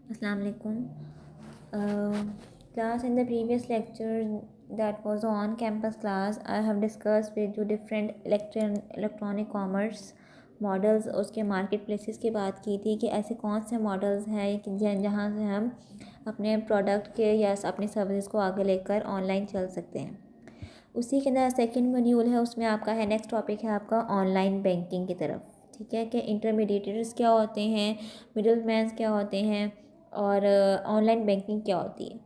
Assalamu alaikum. Class, in the previous lecture, that was on campus class, I have discussed with you different electronic commerce models, उसके market places की बात की थी कि ऐसे कौन से मॉडल्स हैं कि जहाँ से हम अपने प्रोडक्ट के या अपनी सर्विस को आगे लेकर ऑनलाइन चल सकते हैं। उसी के अंदर सेकंड मॉड्यूल है, उसमें आपका है नेक्स्ट टॉपिक है आपका ऑनलाइन बैंकिंग की तरफ। ठीक है कि इंटरमीडिएटर्स क्या होते हैं, मिडिल मैन्स क्या होते हैं और ऑनलाइन बैंकिंग क्या होती है।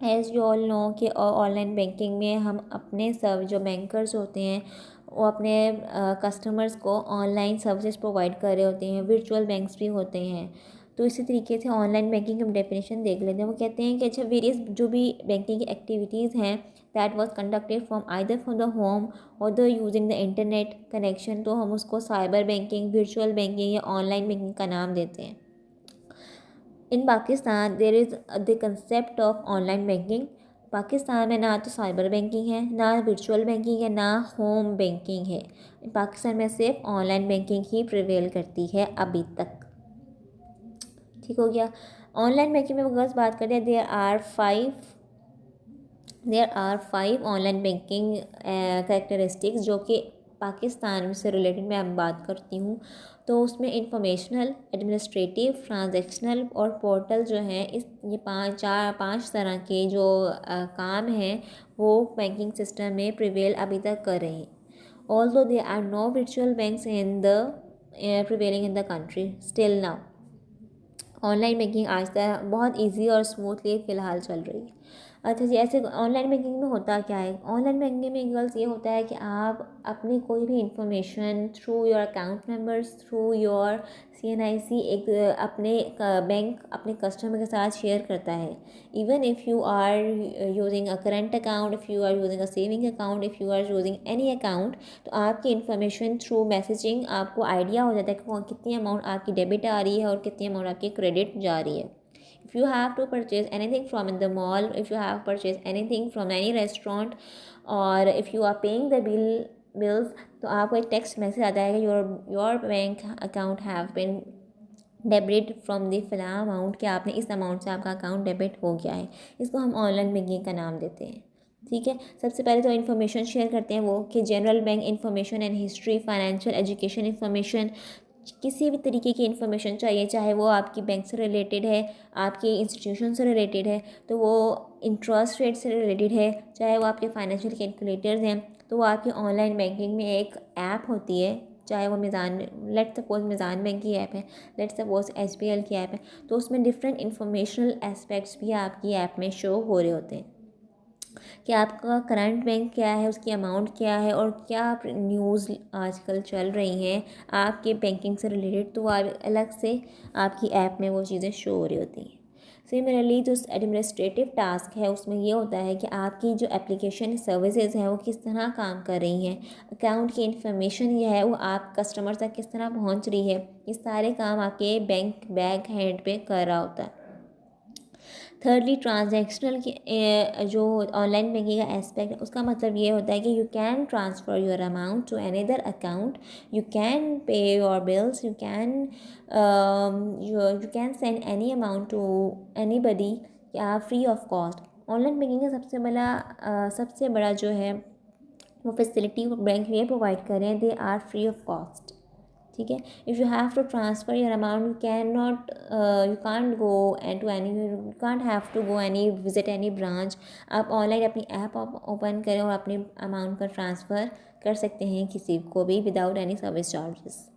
एज़ यू ऑल नो कि ऑनलाइन बैंकिंग में हम अपने सब जो बैंकर्स होते हैं वो अपने कस्टमर्स को ऑनलाइन सर्विसेज प्रोवाइड कर रहे होते हैं, वर्चुअल बैंक्स भी होते हैं। तो इसी तरीके से ऑनलाइन बैंकिंग हम डेफिनेशन देख लेते हैं। वो कहते हैं कि अच्छा वेरियस जो भी बैंकिंग की एक्टिविटीज़ हैं that was conducted from either from the home और the using the internet connection, तो हम उसको साइबर बैंकिंग, वर्चुअल बैंकिंग या ऑनलाइन बैंकिंग का नाम देते हैं। In Pakistan there is the concept of online banking. Pakistan में ना तो साइबर बैंकिंग है, ना वर्चुअल बैंकिंग है, ना होम बैंकिंग है। पाकिस्तान में सिर्फ ऑनलाइन बैंकिंग ही प्रिवेल करती है अभी तक। ठीक हो गया। ऑनलाइन बैंकिंग में बस बात करते हैं, there are five online banking characteristics जो कि पाकिस्तान से रिलेटेड मैं अब बात करती हूँ। तो उसमें इंफॉर्मेशनल, एडमिनिस्ट्रेटिव, ट्रांजैक्शनल और पोर्टल जो है, इस ये पांच तरह के जो काम हैं वो बैंकिंग सिस्टम में प्रिवेल अभी तक कर रहे हैं। Although there are no virtual banks in the prevailing in the country still now. Online banking आज तक बहुत इजी और स्मूथली फ़िलहाल चल रही है। अच्छा जी, ऐसे ऑनलाइन बैंकिंग में होता क्या है? ऑनलाइन बैंकिंग में गर्ल्स ये होता है कि आप अपनी कोई भी information through your account numbers, through your CNIC एक अपने बैंक अपने कस्टमर के साथ शेयर करता है। Even if you are using a current account, if you are using a saving account, if you are using any account, तो आपकी information through messaging आपको आइडिया हो जाता है कि कितनी अमाउंट आपकी डेबिट आ रही है और कितनी अमाउंट आपकी क्रेडिट जा रही है। If you have to purchase anything from in the mall, if you have purchased anything from any restaurant, और if you are paying the bills, तो आपको एक टेक्स्ट मैसेज आता है कि your bank account have been debit from the फला amount, कि आपने इस अमाउंट से आपका अकाउंट डेबिट हो गया है। इसको हम ऑनलाइन बैंकिंग का नाम देते हैं। ठीक है, सबसे पहले तो इन्फॉर्मेशन शेयर करते हैं वो कि general bank information and history, financial education information, किसी भी तरीके की इन्फॉर्मेशन चाहिए, चाहे वो आपकी बैंक से रिलेटेड है, आपके इंस्टीट्यूशन से रिलेटेड है, तो वो इंटरेस्ट रेट से रिलेटेड है, चाहे वो आपके फाइनेंशियल कैलकुलेटर्स हैं, तो वो आपकी ऑनलाइन बैंकिंग में एक ऐप होती है, चाहे वो मीज़ान, लेट सपोज मीज़ान बैंक की ऐप है, लेट सपोज SBL की ऐप है, तो उसमें डिफरेंट इंफॉर्मेशनल एस्पेक्ट्स भी आपकी ऐप में शो हो रहे होते हैं कि आपका करंट बैंक क्या है, उसकी अमाउंट क्या है और क्या न्यूज़ आजकल चल रही हैं आपके बैंकिंग से रिलेटेड, तो वो अलग से आपकी ऐप में वो चीज़ें शो हो रही होती हैं। सिमिलरली जो एडमिनिस्ट्रेटिव टास्क है उसमें ये होता है कि आपकी जो एप्लीकेशन सर्विसेज हैं वो किस तरह काम कर रही हैं, अकाउंट की इंफॉर्मेशन ये है वो आप कस्टमर तक किस तरह पहुंच रही है, ये सारे काम आपके बैंक बैक हैंड पे कर रहा होता है। थर्डली ट्रांजैक्शनल की जो ऑनलाइन बैंकिंग का एस्पेक्ट है उसका मतलब ये होता है कि you can transfer your amount to another account, you can pay your bills, you can send any amount to anybody free of cost. Online banking का सबसे बड़ा जो है वो फैसिलिटी बैंक ये प्रोवाइड कर रहे हैं, they are free of cost. ठीक है, if you have to transfer your amount you can not, you can't go and to any, you can't have to go any visit any branch. आप online अपनी app open करें और अपने amount का transfer कर सकते हैं किसी को भी विदाउट एनी सर्विस चार्जेस।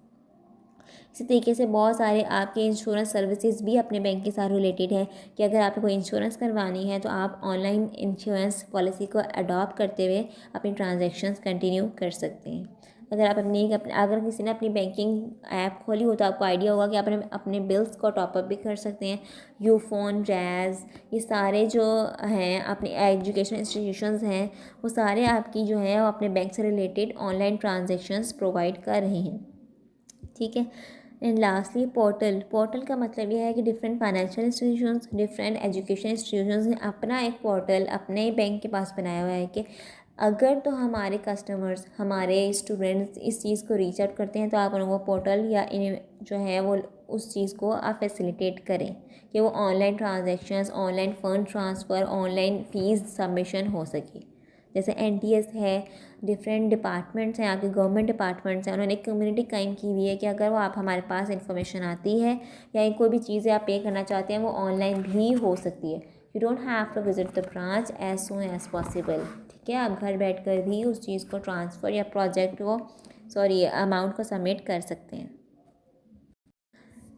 इसी तरीके से बहुत सारे आपके इंश्योरेंस सर्विसेज भी अपने बैंक के साथ रिलेटेड है कि अगर आपको कोई इंश्योरेंस करवानी है तो आप ऑनलाइन इंश्योरेंस पॉलिसी को अडॉप्ट करते हुए अपनी ट्रांजैक्शंस कंटिन्यू कर सकते हैं। अगर आप अगर किसी ने अपनी बैंकिंग ऐप खोली हो तो आपको आइडिया होगा कि आप अपने बिल्स को टॉपअप भी कर सकते हैं। यूफोन, जैज़, ये सारे जो हैं अपनी एजुकेशन इंस्टीट्यूशंस हैं वो सारे आपकी जो है वो अपने बैंक से रिलेटेड ऑनलाइन ट्रांजेक्शन्स प्रोवाइड कर रहे हैं। ठीक है, एंड लास्टली पोर्टल का मतलब यह है कि different financial institutions, different education institutions ने अपना एक पोर्टल अपने ही बैंक के पास बनाया हुआ है कि अगर तो हमारे कस्टमर्स, हमारे स्टूडेंट्स इस चीज़ को रीच आउट करते हैं तो आप उनको पोर्टल या जो है वो उस चीज़ को आप फैसिलिटेट करें कि वो online transactions, online fund transfer, online fees submission हो सके। जैसे एनटीएस है, डिफरेंट डिपार्टमेंट्स हैं, आपके गवर्नमेंट डिपार्टमेंट्स हैं, उन्होंने एक कम्युनिटी कायम की हुई है कि अगर वो आप हमारे पास इन्फॉर्मेशन आती है या कोई भी चीज़ें आप पे करना चाहते हैं वो ऑनलाइन भी हो सकती है। You don't have to visit the branch as soon as possible. ठीक है, आप घर बैठ कर भी उस चीज़ को ट्रांसफ़र या प्रोजेक्ट को अमाउंट को सबमिट कर सकते हैं।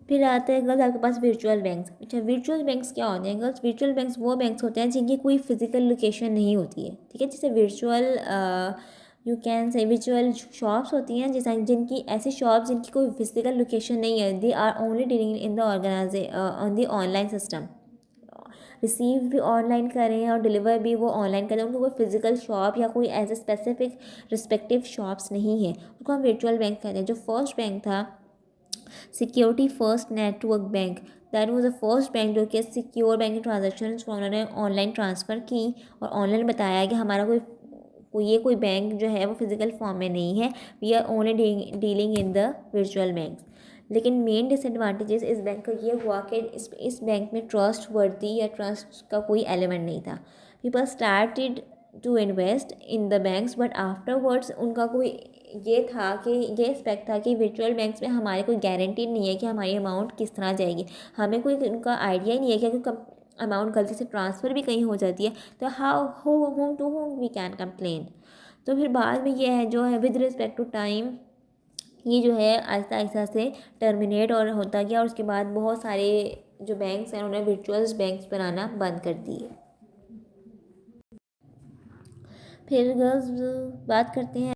फिर आते हैं गर्ल्स आपके पास वर्चुअल बैंक्स। अच्छा, वर्चुअल बैंक्स क्या होते हैं गर्ल्स? वर्चुअल बैंक्स वो बैंक्स होते हैं जिनकी कोई फिजिकल लोकेशन नहीं होती है। ठीक है, जैसे virtual you can say virtual shops होती हैं, जैसे जिनकी ऐसी शॉप्स जिनकी कोई फिजिकल लोकेशन नहीं है, they are only dealing in the on the online system. Receive भी ऑनलाइन करें और डिलीवर भी वो ऑनलाइन करें, उनको कोई फिजिकल शॉप या कोई ऐसे स्पेसिफिक रिस्पेक्टिव शॉप्स नहीं है, उनको हम वर्चुअल बैंक कहते हैं। जो फर्स्ट बैंक था security first network bank, that was the first bank जो कि सिक्योर बैंकिंग ट्रांजेक्शन उन्होंने ऑनलाइन ट्रांसफ़र की और ऑनलाइन बताया कि हमारा कोई बैंक जो है वो फिजिकल फॉर्म में नहीं है, we are only dealing in the virtual bank. लेकिन मेन डिसएडवांटेजेस इस बैंक का ये हुआ कि इस बैंक में ट्रस्ट वर्दी या ट्रस्ट का कोई एलिमेंट नहीं था। People started to invest in the banks but afterwards उनका कोई ये था कि ये एक्सपेक्ट था कि वर्चुअल बैंक्स में हमारे कोई गारंटी नहीं है कि हमारी अमाउंट किस तरह जाएगी, हमें कोई उनका आइडिया ही नहीं है कि अगर अमाउंट गलती से ट्रांसफ़र भी कहीं हो जाती है तो how home to home we can complain. तो फिर बाद में ये है जो है विद रिस्पेक्ट टू टाइम ये जो है आहिस्ता आहिस्ता से टर्मिनेट और होता गया और उसके बाद बहुत सारे जो बैंक्स हैं उन्होंने वर्चुअल बैंक्स बनाना बंद कर दिए। फिर गर्ल्स बात करते हैं